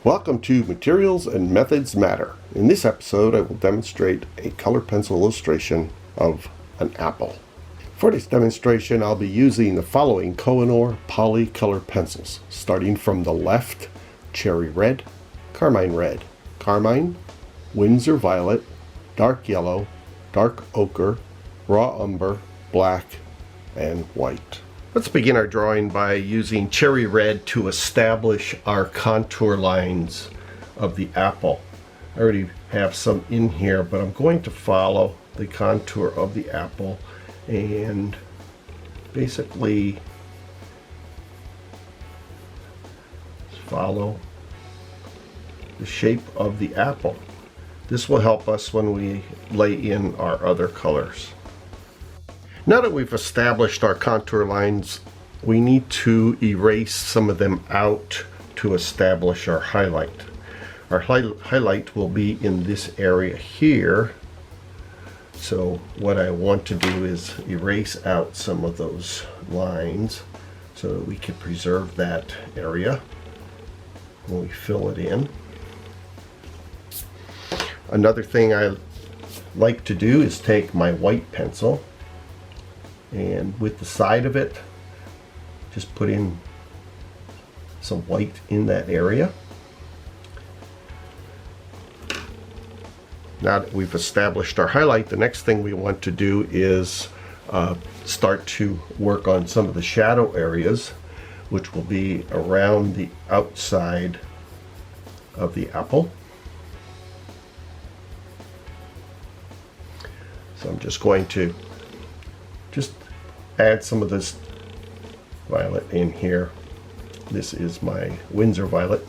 Welcome to Materials and Methods Matter. In this episode, I will demonstrate a color pencil illustration of an apple. For this demonstration, I'll be using the following Koh-I-Noor Polycolor pencils, starting from the left: cherry red, carmine, Winsor violet, dark yellow, dark ochre, raw umber, black, and white. Let's begin our drawing by using cherry red to establish our contour lines of the apple. I already have some in here, but I'm going to follow the contour of the apple and basically follow the shape of the apple. This will help us when we lay in our other colors. Now that we've established our contour lines, we need to erase some of them out to establish our highlight. Our highlight will be in this area here. So what I want to do is erase out some of those lines so that we can preserve that area when we fill it in. Another thing I like to do is take my white pencil and with the side of it just put in some white in that area. Now that we've established our highlight, the next thing we want to do is start to work on some of the shadow areas, which will be around the outside of the apple. So I'm just going to add some of this violet in here. This is my Winsor violet.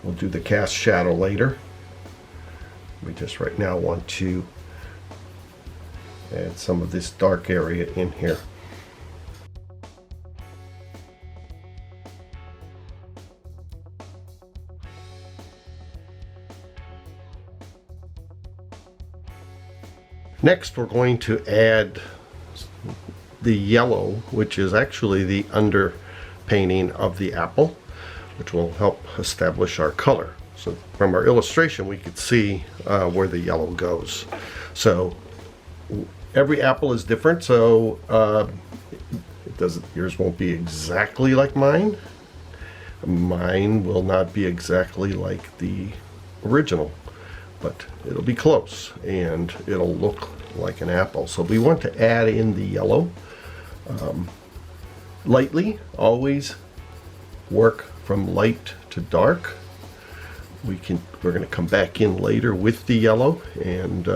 We'll do the cast shadow later. We just right now want to add some of this dark area in here. Next, we're going to add the yellow, which is actually the underpainting of the apple, which will help establish our color. So from our illustration, we could see where the yellow goes. So every apple is different, so yours won't be exactly like mine. Mine will not be exactly like the original, but it'll be close and it'll look like an apple. So we want to add in the yellow lightly. Always work from light to dark. We're going to come back in later with the yellow and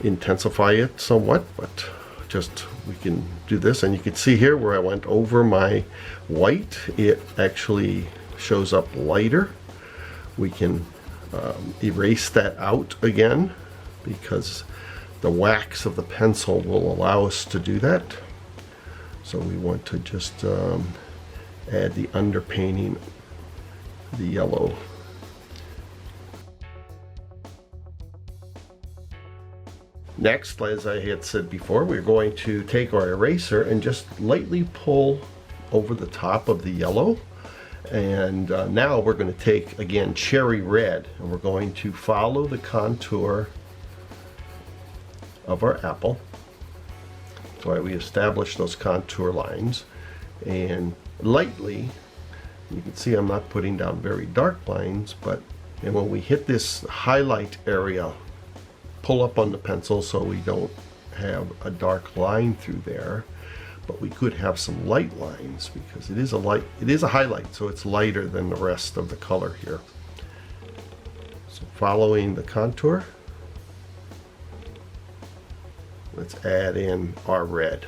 intensify it somewhat, but just we can do this, and you can see here where I went over my white, it actually shows up lighter. We can erase that out again because the wax of the pencil will allow us to do that. So we want to just add the underpainting, the yellow. Next, as I had said before, we're going to take our eraser and just lightly pull over the top of the yellow. And now we're going to take, again, cherry red, and we're going to follow the contour of our apple. That's why we establish those contour lines. And lightly, you can see I'm not putting down very dark lines, and when we hit this highlight area, pull up on the pencil so we don't have a dark line through there. But we could have some light lines because it is a highlight, so it's lighter than the rest of the color here. So following the contour, let's add in our red.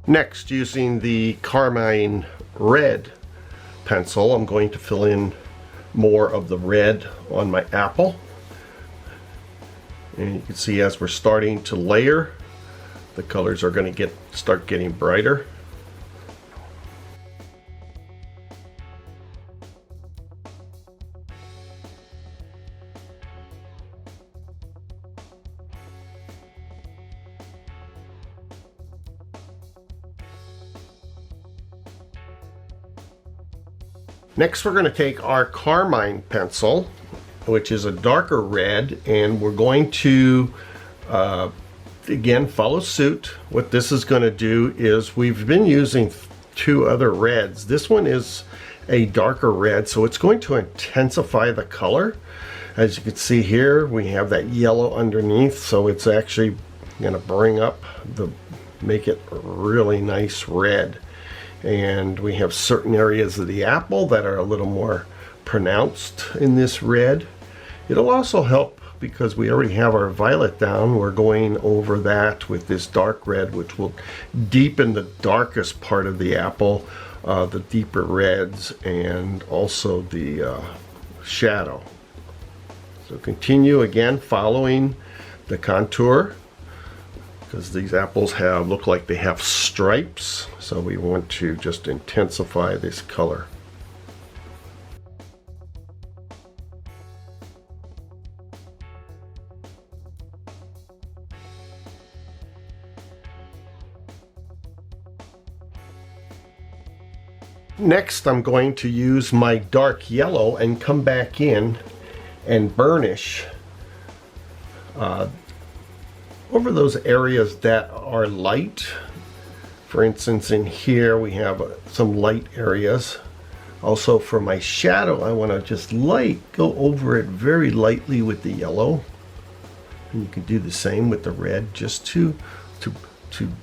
Next, using the carmine red pencil, I'm going to fill in more of the red on my apple. And you can see as we're starting to layer, the colors are going to start getting brighter. Next, we're going to take our Carmine pencil, which is a darker red, and we're going to again follow suit. What this is going to do is, we've been using two other reds. This one is a darker red, so it's going to intensify the color. As you can see here, we have that yellow underneath, so it's actually going to bring up make it a really nice red. And we have certain areas of the apple that are a little more pronounced in this red. It'll also help because we already have our violet down. We're going over that with this dark red, which will deepen the darkest part of the apple, the deeper reds, and also the shadow. So continue again following the contour, because these apples look like they have stripes, so we want to just intensify this color. Next, I'm going to use my dark yellow and come back in and burnish over those areas that are light. For instance, in here we have some light areas. Also for my shadow, I want to just go over it very lightly with the yellow. And you can do the same with the red, just to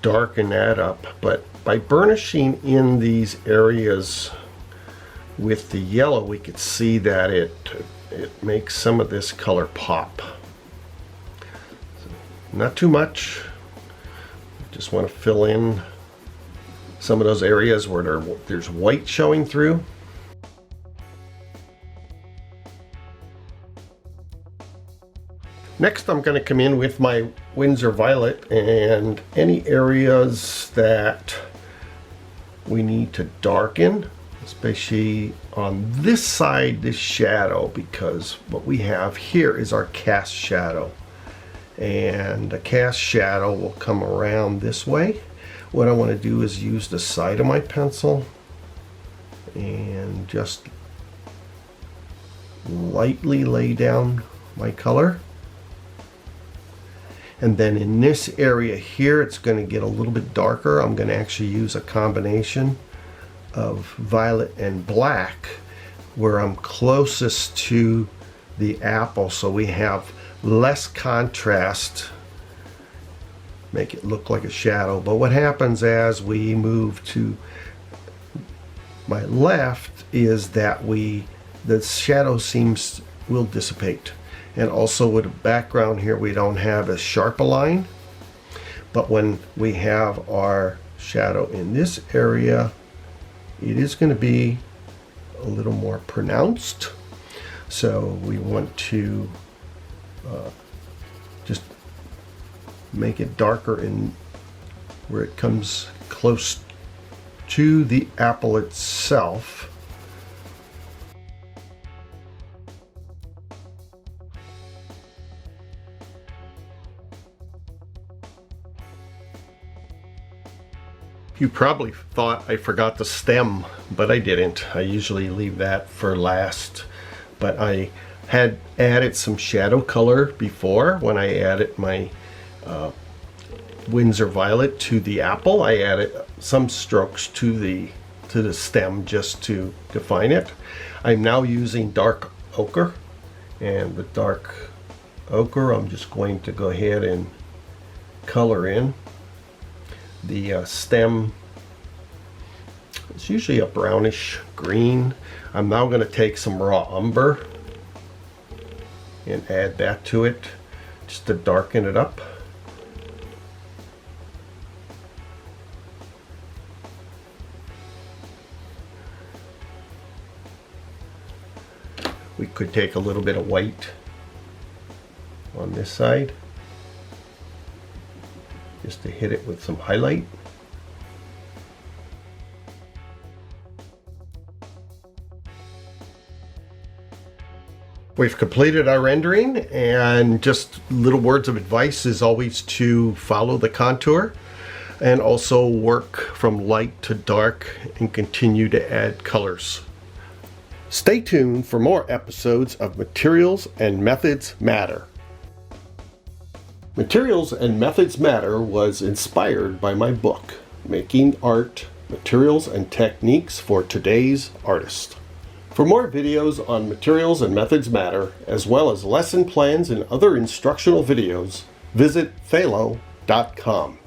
darken that up. But by burnishing in these areas with the yellow, we could see that it makes some of this color pop. Not too much. Just want to fill in some of those areas where there's white showing through. Next, I'm going to come in with my Winsor Violet, and any areas that we need to darken, especially on this side, this shadow, because what we have here is our cast shadow. And the cast shadow will come around this way. What I want to do is use the side of my pencil and just lightly lay down my color. And then in this area here, it's going to get a little bit darker. I'm going to actually use a combination of violet and black where I'm closest to the apple, so we have less contrast, make it look like a shadow. But what happens as we move to my left is that the shadow will dissipate. And also with the background here, we don't have as sharp a line. But when we have our shadow in this area, it is going to be a little more pronounced. So we want to just make it darker in where it comes close to the apple itself. You probably thought I forgot the stem, but I didn't. I usually leave that for last. But I had added some shadow color before when I added my Winsor Violet to the apple. I added some strokes to the stem just to define it. I'm now using dark ochre, and with dark ochre I'm just going to go ahead and color in the stem. It's usually a brownish green. I'm now going to take some raw umber and add that to it just to darken it up. We could take a little bit of white on this side just to hit it with some highlight. We've completed our rendering, and just little words of advice is always to follow the contour and also work from light to dark and continue to add colors. Stay tuned for more episodes of Materials and Methods Matter. Materials and Methods Matter was inspired by my book, Making Art, Materials and Techniques for Today's Artist. For more videos on Materials and Methods Matter, as well as lesson plans and other instructional videos, visit Thalo.com.